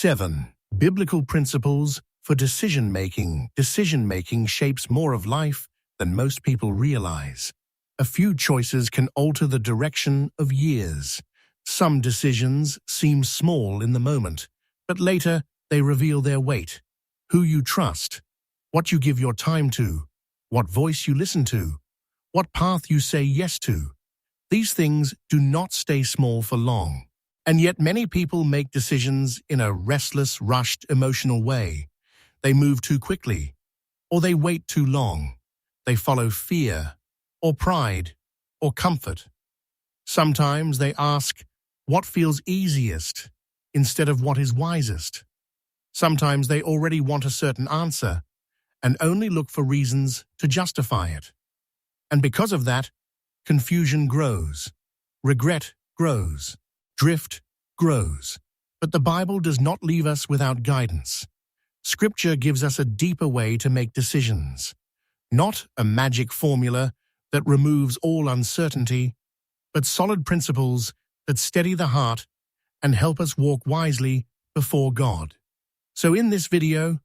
7. Biblical principles for decision-making. Decision-making shapes more of life than most people realize. A few choices can alter the direction of years. Some decisions seem small in the moment, but later they reveal their weight. Who you trust, what you give your time to, what voice you listen to, what path you say yes to. These things do not stay small for long. And yet many people make decisions in a restless, rushed, emotional way. They move too quickly, or they wait too long. They follow fear, or pride, or comfort. Sometimes they ask what feels easiest instead of what is wisest. Sometimes they already want a certain answer and only look for reasons to justify it. And because of that, confusion grows, regret grows, drift grows. But the Bible does not leave us without guidance. Scripture gives us a deeper way to make decisions, not a magic formula that removes all uncertainty, but solid principles that steady the heart and help us walk wisely before God. So in this video,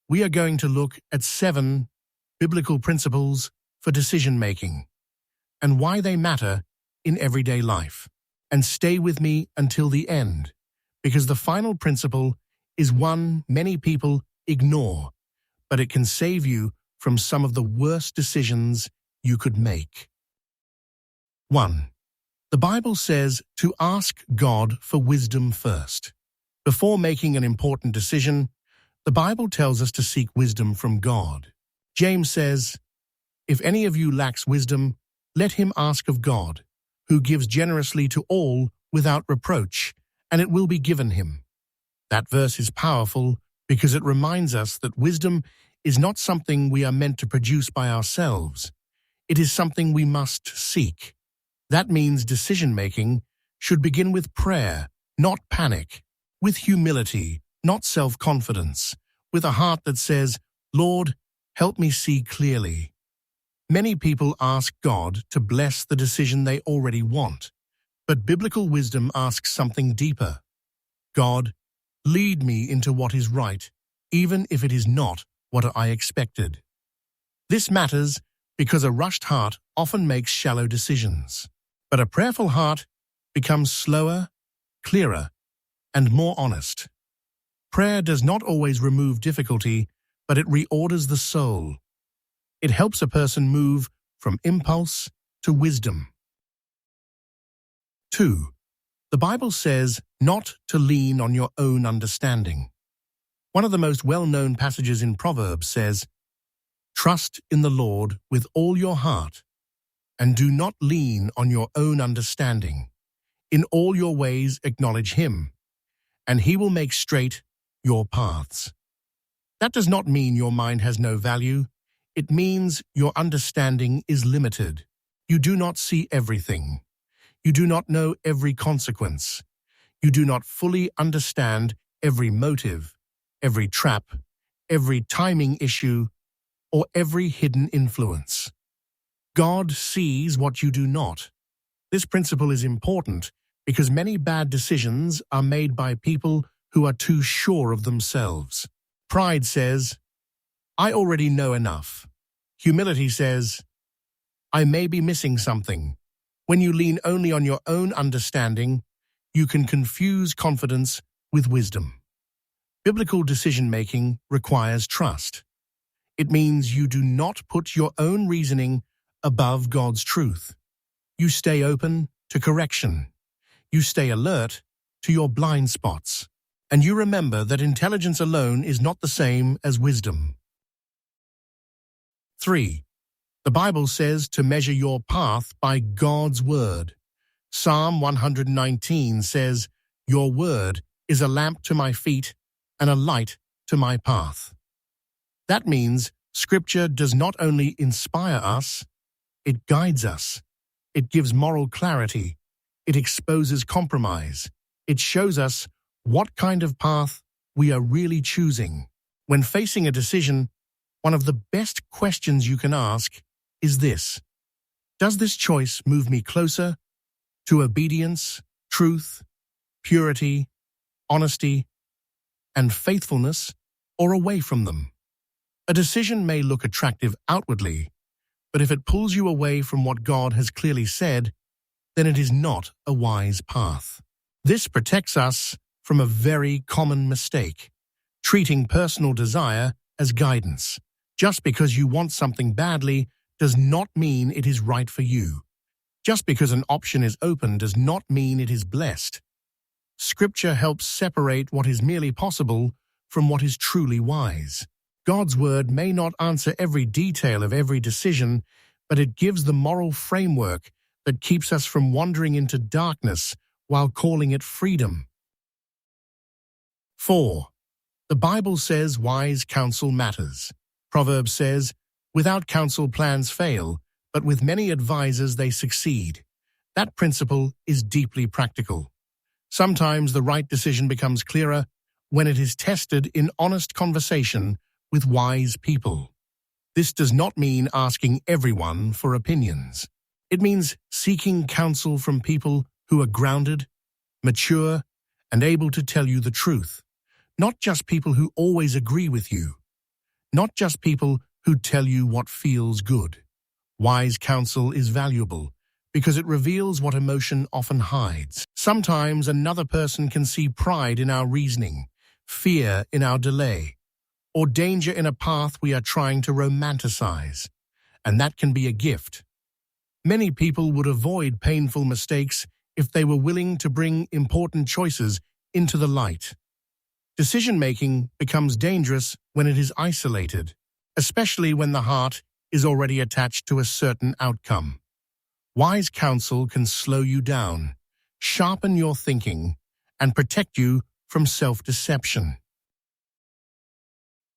we are going to look at 7 biblical principles for decision-making and why they matter in everyday life. And stay with me until the end, because the final principle is one many people ignore, but it can save you from some of the worst decisions you could make. 1. The Bible says to ask God for wisdom first. Before making an important decision, the Bible tells us to seek wisdom from God. James says, "If any of you lacks wisdom, let him ask of God, who gives generously to all without reproach, and it will be given him." That verse is powerful because it reminds us that wisdom is not something we are meant to produce by ourselves. It is something we must seek. That means decision-making should begin with prayer, not panic, with humility, not self-confidence, with a heart that says, "Lord, help me see clearly." Many people ask God to bless the decision they already want, but biblical wisdom asks something deeper. God, lead me into what is right, even if it is not what I expected. This matters because a rushed heart often makes shallow decisions, but a prayerful heart becomes slower, clearer, and more honest. Prayer does not always remove difficulty, but it reorders the soul. It helps a person move from impulse to wisdom. 2. The Bible says not to lean on your own understanding. One of the most well-known passages in Proverbs says, "Trust in the Lord with all your heart, and do not lean on your own understanding. In all your ways acknowledge Him, and He will make straight your paths." That does not mean your mind has no value. It means your understanding is limited. You do not see everything. You do not know every consequence. You do not fully understand every motive, every trap, every timing issue, or every hidden influence. God sees what you do not. This principle is important because many bad decisions are made by people who are too sure of themselves. Pride says, "I already know enough." Humility says, "I may be missing something." When you lean only on your own understanding, you can confuse confidence with wisdom. Biblical decision-making requires trust. It means you do not put your own reasoning above God's truth. You stay open to correction. You stay alert to your blind spots. And you remember that intelligence alone is not the same as wisdom. 3. The Bible says to measure your path by God's word. Psalm 119 says, "Your word is a lamp to my feet and a light to my path." That means Scripture does not only inspire us, it guides us. It gives moral clarity. It exposes compromise. It shows us what kind of path we are really choosing. When facing a decision, one of the best questions you can ask is this: does this choice move me closer to obedience, truth, purity, honesty, and faithfulness, or away from them. A decision may look attractive outwardly, but if it pulls you away from what God has clearly said, then it is not a wise path. This protects us from a very common mistake, treating personal desire as guidance. Just because you want something badly does not mean it is right for you. Just because an option is open does not mean it is blessed. Scripture helps separate what is merely possible from what is truly wise. God's word may not answer every detail of every decision, but it gives the moral framework that keeps us from wandering into darkness while calling it freedom. 4. The Bible says wise counsel matters. Proverbs says, "Without counsel plans fail, but with many advisers they succeed." That principle is deeply practical. Sometimes the right decision becomes clearer when it is tested in honest conversation with wise people. This does not mean asking everyone for opinions. It means seeking counsel from people who are grounded, mature, and able to tell you the truth. Not just people who always agree with you. Not just people who tell you what feels good. Wise counsel is valuable because it reveals what emotion often hides. Sometimes another person can see pride in our reasoning, fear in our delay, or danger in a path we are trying to romanticize, and that can be a gift. Many people would avoid painful mistakes if they were willing to bring important choices into the light. Decision-making becomes dangerous when it is isolated, especially when the heart is already attached to a certain outcome. Wise counsel can slow you down, sharpen your thinking, and protect you from self-deception.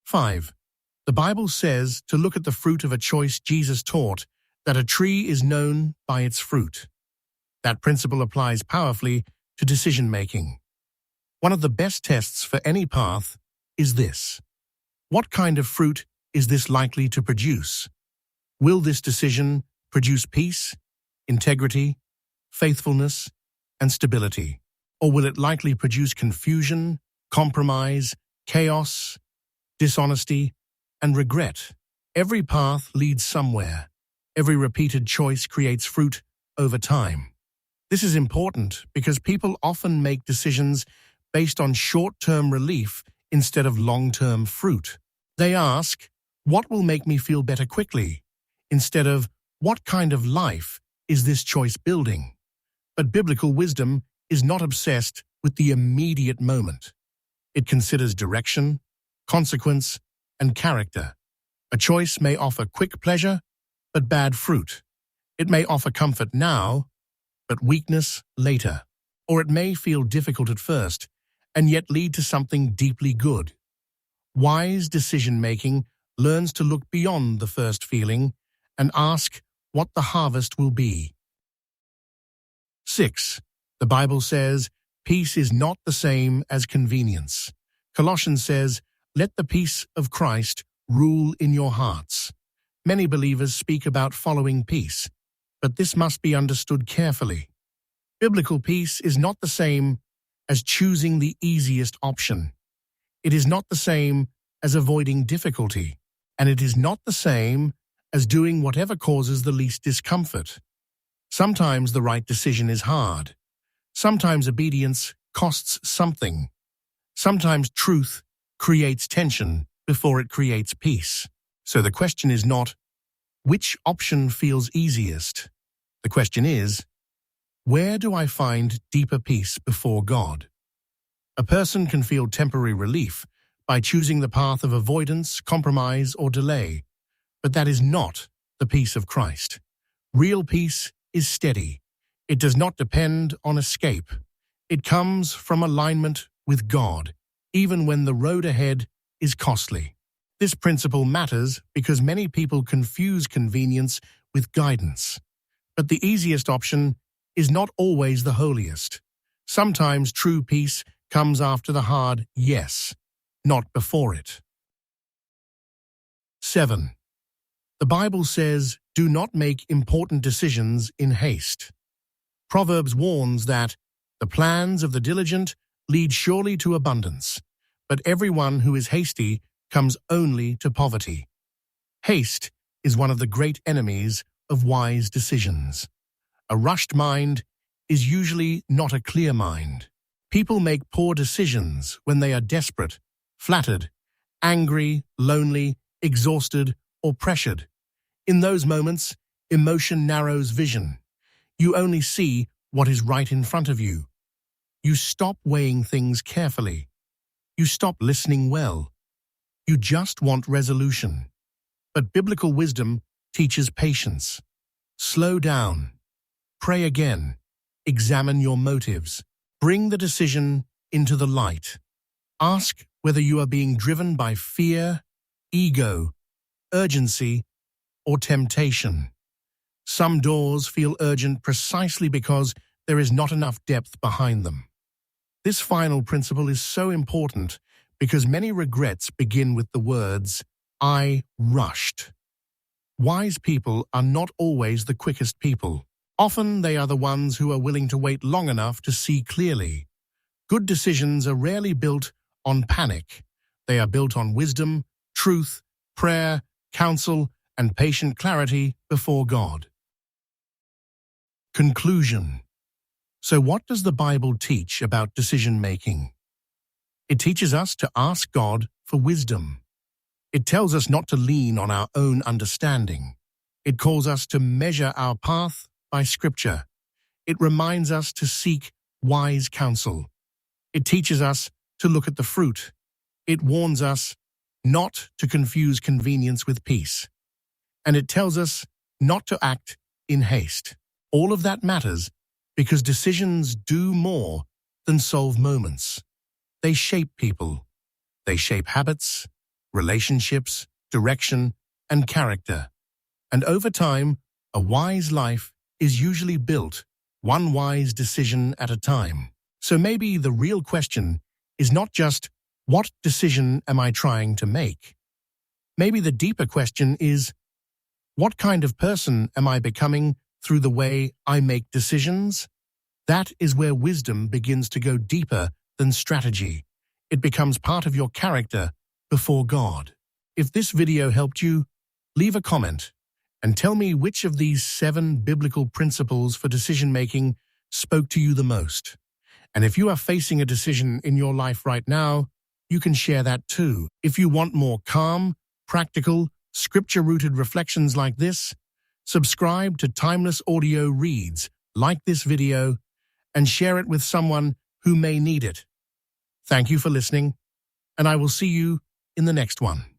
5. The Bible says to look at the fruit of a choice. Jesus taught that a tree is known by its fruit. That principle applies powerfully to decision-making. One of the best tests for any path is this: what kind of fruit is this likely to produce? Will this decision produce peace, integrity, faithfulness, and stability? Or will it likely produce confusion, compromise, chaos, dishonesty, and regret? Every path leads somewhere. Every repeated choice creates fruit over time. This is important because people often make decisions based on short-term relief instead of long-term fruit. They ask, what will make me feel better quickly? Instead of, what kind of life is this choice building? But biblical wisdom is not obsessed with the immediate moment. It considers direction, consequence, and character. A choice may offer quick pleasure, but bad fruit. It may offer comfort now, but weakness later. Or it may feel difficult at first, and yet lead to something deeply good. Wise decision-making learns to look beyond the first feeling and ask what the harvest will be. 6. The Bible says, peace is not the same as convenience. Colossians says, let the peace of Christ rule in your hearts. Many believers speak about following peace, but this must be understood carefully. Biblical peace is not the same as choosing the easiest option. It is not the same as avoiding difficulty, and it is not the same as doing whatever causes the least discomfort. Sometimes the right decision is hard. Sometimes obedience costs something. Sometimes truth creates tension before it creates peace. So the question is not, which option feels easiest? The question is, where do I find deeper peace before God? A person can feel temporary relief by choosing the path of avoidance, compromise, or delay, but that is not the peace of Christ. Real peace is steady. It does not depend on escape. It comes from alignment with God, even when the road ahead is costly. This principle matters because many people confuse convenience with guidance. But the easiest option is not always the holiest. Sometimes true peace comes after the hard yes, not before it. 7. The Bible says, do not make important decisions in haste. Proverbs warns that the plans of the diligent lead surely to abundance, but everyone who is hasty comes only to poverty. Haste is one of the great enemies of wise decisions. A rushed mind is usually not a clear mind. People make poor decisions when they are desperate, flattered, angry, lonely, exhausted, or pressured. In those moments, emotion narrows vision. You only see what is right in front of you. You stop weighing things carefully. You stop listening well. You just want resolution. But biblical wisdom teaches patience. Slow down. Pray again. Examine your motives. Bring the decision into the light. Ask whether you are being driven by fear, ego, urgency, or temptation. Some doors feel urgent precisely because there is not enough depth behind them. This final principle is so important because many regrets begin with the words, "I rushed." Wise people are not always the quickest people. Often they are the ones who are willing to wait long enough to see clearly. Good decisions are rarely built on panic. They are built on wisdom, truth, prayer, counsel, and patient clarity before God. Conclusion. So what does the Bible teach about decision-making? It teaches us to ask God for wisdom. It tells us not to lean on our own understanding. It calls us to measure our path by Scripture. It reminds us to seek wise counsel. It teaches us to look at the fruit. It warns us not to confuse convenience with peace. And it tells us not to act in haste. All of that matters because decisions do more than solve moments. They shape people. They shape habits, relationships, direction, and character. And over time, a wise life is usually built one wise decision at a time. So maybe the real question is not just, what decision am I trying to make? Maybe the deeper question is, what kind of person am I becoming through the way I make decisions? That is where wisdom begins to go deeper than strategy. It becomes part of your character before God. If this video helped you, leave a comment and tell me which of these 7 biblical principles for decision-making spoke to you the most. And if you are facing a decision in your life right now, you can share that too. If you want more calm, practical, scripture-rooted reflections like this, subscribe to Timeless Audio Reads, like this video, and share it with someone who may need it. Thank you for listening, and I will see you in the next one.